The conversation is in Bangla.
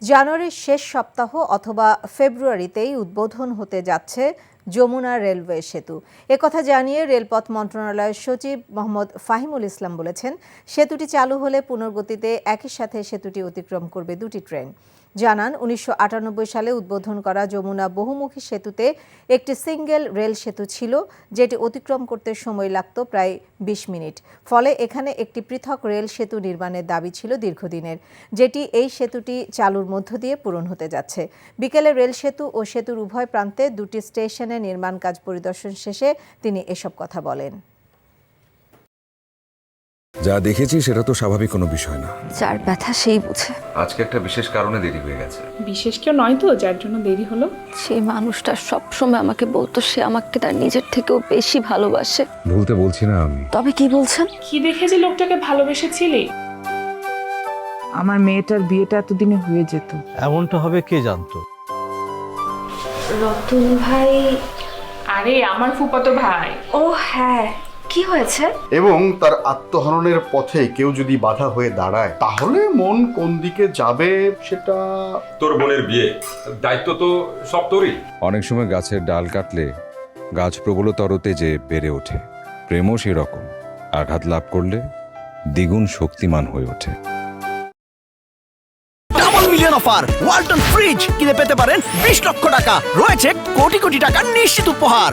জানুয়ারির শেষ সপ্তাহ অথবা ফেব্রুয়ারিতেই উদ্বোধন হতে যাচ্ছে যমুনা রেলওয়ে সেতু। একথা জানিয়ে রেলপথ মন্ত্রণালয়ের সচিব মোহাম্মদ ফাহিমুল ইসলাম বলেছেন, সেতুটি চালু হলে পুনর্গতিতে একই সাথে সেতুটি অতিক্রম করবে দুটি ট্রেন। জানান, ১৯৯৮ সালে উদ্বোধন করা যমুনা বহুমুখী সেতুতে একটি সিঙ্গেল রেল সেতু ছিল, যেটি অতিক্রম করতে সময় লাগত প্রায় ২০ মিনিট। ফলে এখানে একটি পৃথক রেল সেতু নির্মাণের দাবি ছিল দীর্ঘদিনের, যেটি এই সেতুটি চালুর মধ্য দিয়ে পূরণ হতে যাচ্ছে। বিকেলে রেল সেতু ও সেতুর উভয় প্রান্তে দুটি স্টেশনে নির্মাণ কাজ পরিদর্শন শেষে তিনি এসব কথা বলেন। যা দেখেছি সেটা তো স্বাভাবিক কোনো বিষয় না। যার ব্যথা সেই বুঝে। আজকে একটা বিশেষ কারণে দেরি হয়ে গেছে। বিশেষ কেউ নয় তো যার জন্য দেরি হলো। সেই মানুষটা সবসময় আমাকে বলতো সে আমাকে তার নিজের থেকেও বেশি ভালোবাসে। ভুলতে বলছি না আমি। তবে কি বলছেন? কি দেখে যে লোকটাকে ভালোবেসেছিলি? আমার মেয়েটার বিয়েটা এতদিনে হয়ে যেত। এমনটা হবে কে জানতো? রতন ভাই। আরে আমার ফুফাতো ভাই। ও হ্যাঁ, কি হয়েছে? এবং তার আত্মহননের পথে কেউ যদি বাধা হয়ে দাঁড়ায়, তাহলে মন কোন দিকে যাবে সেটা তোর বোনের বিয়ে, দায়িত্ব তো সব তোরই। অনেক সময় গাছের ডাল কাটলে গাছ প্রবলতর তেজে বেড়ে ওঠে। প্রেমও সেরকম, আঘাত লাভ করলে দ্বিগুণ শক্তিমান হয়ে ওঠে। Double million offer Walton fridge কিনে পেতে পারেন 20 লক্ষ টাকা, রয়েছে কোটি কোটি টাকার নিশ্চিত উপহার।